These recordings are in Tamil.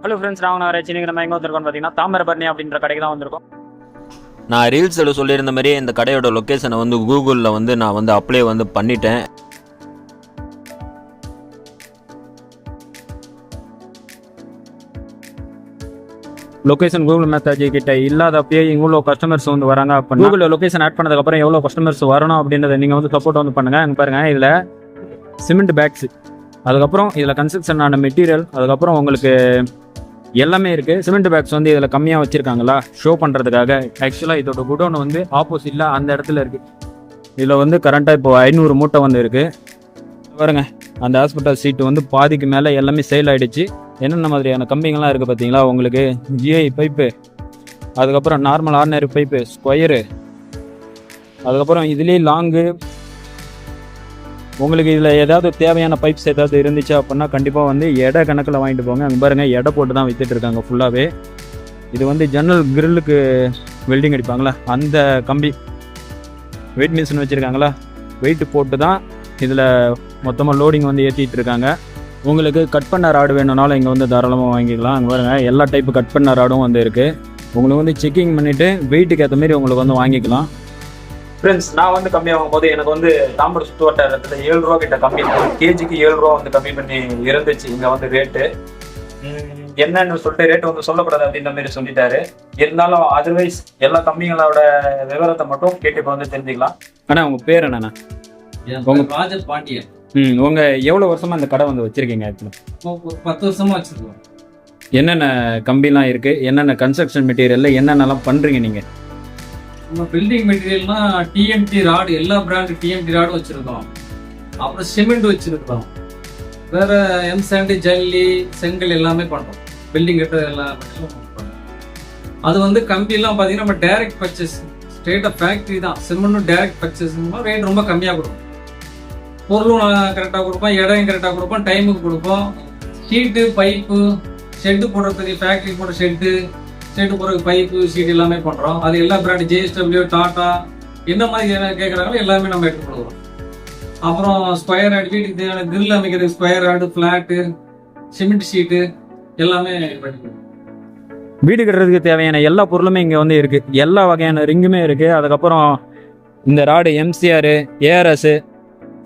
ஹலோ ஃப்ரெண்ட்ஸ், நான் இன்னைக்கு நம்ம எங்கே வந்திருக்கோம்னு பார்த்தீங்கன்னா தாமிரபரணி அப்படின்ற கடைக்கு தான் வந்திருக்கோம். நான் ரீல்ஸில் சொல்லியிருந்த மாதிரியே இந்த கடையோட லொக்கேஷனை வந்து கூகுளில் வந்து நான் வந்து அப்ளை வந்து பண்ணிட்டேன். லொகேஷன் கூகுள் மெசேஜ் கிட்ட இல்லாதப்பயே இவ்வளோ கஸ்டமர்ஸ் வந்து வராங்க. அப்போ கூகுளில் லொகேஷன் ஆட் பண்ணதுக்கப்புறம் எவ்வளோ கஸ்டமர்ஸ் வரணும் அப்படின்றத நீங்கள் வந்து சப்போர்ட் வந்து பண்ணுங்கள். அங்கே பாருங்கள், இதில் சிமெண்ட் பேக்ஸ், அதுக்கப்புறம் இதில் கன்ஸ்ட்ரக்ஷன் ஆன மெட்டீரியல், அதுக்கப்புறம் உங்களுக்கு எல்லாமே இருக்குது. சிமெண்ட் பேக்ஸ் வந்து இதில் கம்மியாக வச்சுருக்காங்களா ஷோ பண்ணுறதுக்காக. ஆக்சுவலாக இதோட குடோன் வந்து ஆப்போசிட்டில் அந்த இடத்துல இருக்குது. இதில் வந்து கரண்ட்டாக இப்போ 500 மூட்டை வந்து இருக்குது. பாருங்க, அந்த ஹாஸ்பிட்டல் சீட்டு வந்து பாதிக்கு மேலே எல்லாமே சேல் ஆகிடுச்சு. என்னென்ன மாதிரியான கம்பிங்கெல்லாம் இருக்குது பார்த்தீங்களா உங்களுக்கு. ஜிஐ பைப்பு, அதுக்கப்புறம் நார்மல் ஆர்டினரி பைப்பு, ஸ்கொயரு, அதுக்கப்புறம் இதுலேயே லாங்கு. உங்களுக்கு இதில் ஏதாவது தேவையான பைப்ஸ் ஏதாவது இருந்துச்சு அப்படின்னா கண்டிப்பாக வந்து எடை கணக்கில் வாங்கிட்டு போங்க. அங்கே பாருங்கள், எடை போட்டு தான் விற்றுட்டு இருக்காங்க ஃபுல்லாகவே. இது வந்து ஜன்னல் கிரில்லுக்கு வெல்டிங் அடிப்பாங்களா அந்த கம்பி. வெயிட் மிஷின் வச்சுருக்காங்களா, வெயிட் போட்டு தான் இதில் மொத்தமாக லோடிங் வந்து ஏற்றிட்டு இருக்காங்க. உங்களுக்கு கட் பண்ண ராடு வேணும்னாலும் இங்கே வந்து தாராளமாக வாங்கிக்கலாம். அங்கே பாருங்கள், எல்லா டைப்பு கட் பண்ண ராடும் வந்து இருக்குது. உங்களுக்கு வந்து செக்கிங் பண்ணிவிட்டு வெயிட்டுக்கு ஏற்ற மாதிரி உங்களுக்கு வந்து வாங்கிக்கலாம். ஃப்ரெண்ட்ஸ், நான் வந்து கம்மியாகும் போது எனக்கு வந்து தாம்பரம் சுற்று வட்டாரத்தில் 7 ரூபா கிட்ட கம்மி, கேஜிக்கு 7 ரூபா வந்து கம்மி பண்ணி இருந்துச்சு இங்கே வந்து ரேட்டு. என்னன்னு சொல்லிட்டு ரேட்டு வந்து சொல்லக்கூடாது அப்படின்ற மாதிரி சொல்லிட்டாரு. இருந்தாலும் அதர்வைஸ் எல்லா கம்பிங்களோட விவரத்தை மட்டும் கேட்டு இப்போ வந்து தெரிஞ்சுக்கலாம். ஆனால் உங்கள் பேர் என்னண்ணா? உங்க ராஜர் பாண்டியன். உங்கள் எவ்வளோ வருஷமாக இந்த கடை வந்து வச்சுருக்கீங்க? ஆக்சுவலி 10 வருஷமா வச்சுருக்கோம். என்னென்ன கம்பிலாம் இருக்குது, என்னென்ன கன்ஸ்ட்ரக்ஷன் மெட்டீரியலில் என்னென்னலாம் பண்ணுறீங்க நீங்கள்? நம்ம பில்டிங் மெட்டீரியல்னா டிஎம்டி ராடு, எல்லா பிராண்டு டிஎம்டி ராடும் வச்சுருக்கோம். அப்புறம் சிமெண்ட் வச்சுருக்கோம். வேற எம்சாண்ட், ஜல்லி, செங்கல் எல்லாமே பண்ணுறோம். பில்டிங் கட்ட எல்லா பண்ணுறோம். அது வந்து கம்பியெல்லாம் பார்த்தீங்கன்னா நம்ம டைரக்ட் பர்ச்சேஸ், ஸ்ட்ரெயிட்டாக ஃபேக்ட்ரி தான். சிமெண்ட்டும் டைரக்ட் பர்ச்சேஸ் ரேட் ரொம்ப கம்மியாக கொடுக்கும். பொருளும் கரெக்டாக கொடுப்போம், இடம் கரெக்டாக கொடுப்போம், டைமுக்கு கொடுப்போம். ஷீட்டு, பைப்பு, ஷெட்டு போடுறதுக்கு ஃபேக்ட்ரி போடுற ஷெட்டு போடுற பைப்பு, ஷீட் எல்லாமே பண்ணுறோம். அது எல்லா பிராண்டு ஜேஎஸ்டபிள்யூ, டாட்டா எந்த மாதிரி கேட்குறாங்களோ எல்லாமே நம்ம எடுத்து கொடுக்குறோம். அப்புறம் ஸ்கொயர் ஆடு, வீட்டுக்கு தேவையான கிரில் அமைக்கிறது, ஸ்கொயர் ஆடு, ஃப்ளாட்டு, சிமெண்ட் ஷீட்டு எல்லாமே பண்ணிக்கிறோம். வீடு கட்டுறதுக்கு தேவையான எல்லா பொருளுமே இங்கே வந்து இருக்குது. எல்லா வகையான ரிங்குமே இருக்குது. அதுக்கப்புறம் இந்த ராடு எம்சிஆர், ஏஆர்எஸ்,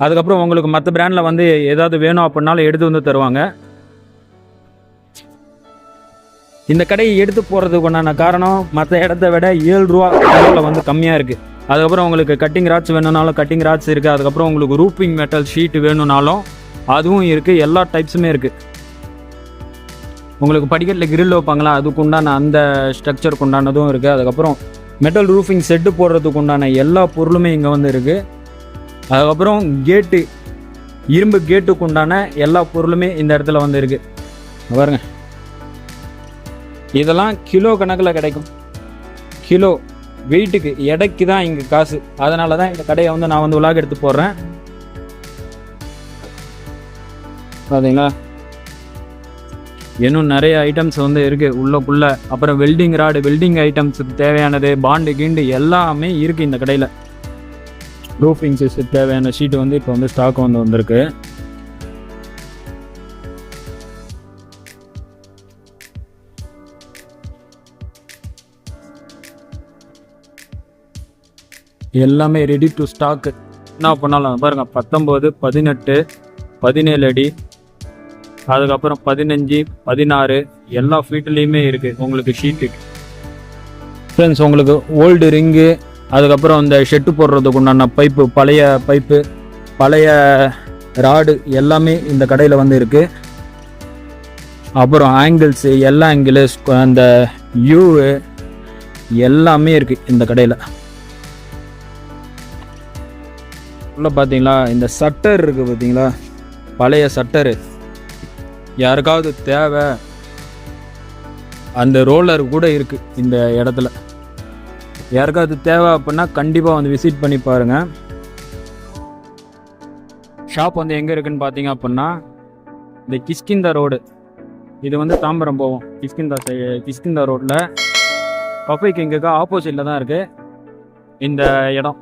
அதுக்கப்புறம் உங்களுக்கு மற்ற பிராண்டில் வந்து ஏதாவது வேணும் அப்படின்னாலும் எடுத்து வந்து தருவாங்க. இந்த கடையை எடுத்து போகிறதுக்கு உண்டான காரணம் மற்ற இடத்த விட 7 ரூபா அளவில் வந்து கம்மியாக இருக்குது. அதுக்கப்புறம் உங்களுக்கு கட்டிங் ராட்ஸ் வேணும்னாலும் கட்டிங் ராட்ஸ் இருக்குது. அதுக்கப்புறம் உங்களுக்கு ரூப்பிங் மெட்டல் ஷீட்டு வேணும்னாலும் அதுவும் இருக்குது. எல்லா டைப்ஸுமே இருக்குது. உங்களுக்கு படிக்கட்டில் கிரில் வைப்பாங்களா, அதுக்கு உண்டான அந்த ஸ்ட்ரக்சருக்கு உண்டானதும் இருக்குது. அதுக்கப்புறம் மெட்டல் ரூஃபிங் செட்டு போடுறதுக்கு உண்டான எல்லா பொருளுமே இங்கே வந்து இருக்குது. அதுக்கப்புறம் கேட்டு, இரும்பு கேட்டுக்கு உண்டான எல்லா பொருளுமே இந்த இடத்துல வந்து இருக்குது. பாருங்க, இதெல்லாம் கிலோ கணக்கில் கிடைக்கும். கிலோ வெயிட்டுக்கு, எடைக்கு தான் இங்கே காசு. அதனால தான் இந்த கடையை வந்து நான் வந்து உலாக எடுத்து போடுறேன். பார்த்தீங்களா, இன்னும் நிறைய ஐட்டம்ஸ் வந்து இருக்குது உள்ளக்குள்ளே. அப்புறம் வெல்டிங் ராடு, வெல்டிங் ஐட்டம்ஸுக்கு தேவையானது, பாண்டு கீண்டு எல்லாமே இருக்குது இந்த கடையில். ரூஃபிங் சிஸ்டத்துக்கு தேவையான ஷீட்டு வந்து இப்போ வந்து ஸ்டாக் வந்து வந்திருக்கு. எல்லாமே ரெடி டு ஸ்டாக்கு. என்ன பண்ணாலும் பாருங்க, 19, 18, 17 அடி, அதுக்கப்புறம் 15, 16 எல்லா ஃபீட்லேயுமே இருக்குது உங்களுக்கு ஷீட்டுக்கு. ஃப்ரெண்ட்ஸ், உங்களுக்கு ஓல்டு ரிங்கு, அதுக்கப்புறம் இந்த ஷெட்டு போடுறதுக்கு உண்டான பைப்பு, பழைய பைப்பு, பழைய ராடு எல்லாமே இந்த கடையில் வந்து இருக்குது. அப்புறம் ஆங்கிள்ஸு, எல்லா ஆங்கிளு, அந்த யூவு எல்லாமே இருக்குது இந்த கடையில். உள்ள பார்த்தீங்களா, இந்த சட்டர் இருக்குது பார்த்தீங்களா, பழைய சட்டரு. யாருக்காவது தேவை, அந்த ரோலர் கூட இருக்குது இந்த இடத்துல. யாருக்காவது தேவை அப்படின்னா கண்டிப்பாக வந்து விசிட் பண்ணி பாருங்கள். ஷாப் வந்து எங்கே இருக்குதுன்னு பார்த்தீங்க அப்படின்னா இந்த கிஷ்கிந்தா ரோடு, இது வந்து தாம்பரம் போவோம். கிஷ்கிந்தா ரோட்டில் பஃபை கிங்குக்கு ஆப்போசிட்டில் தான் இருக்குது இந்த இடம்.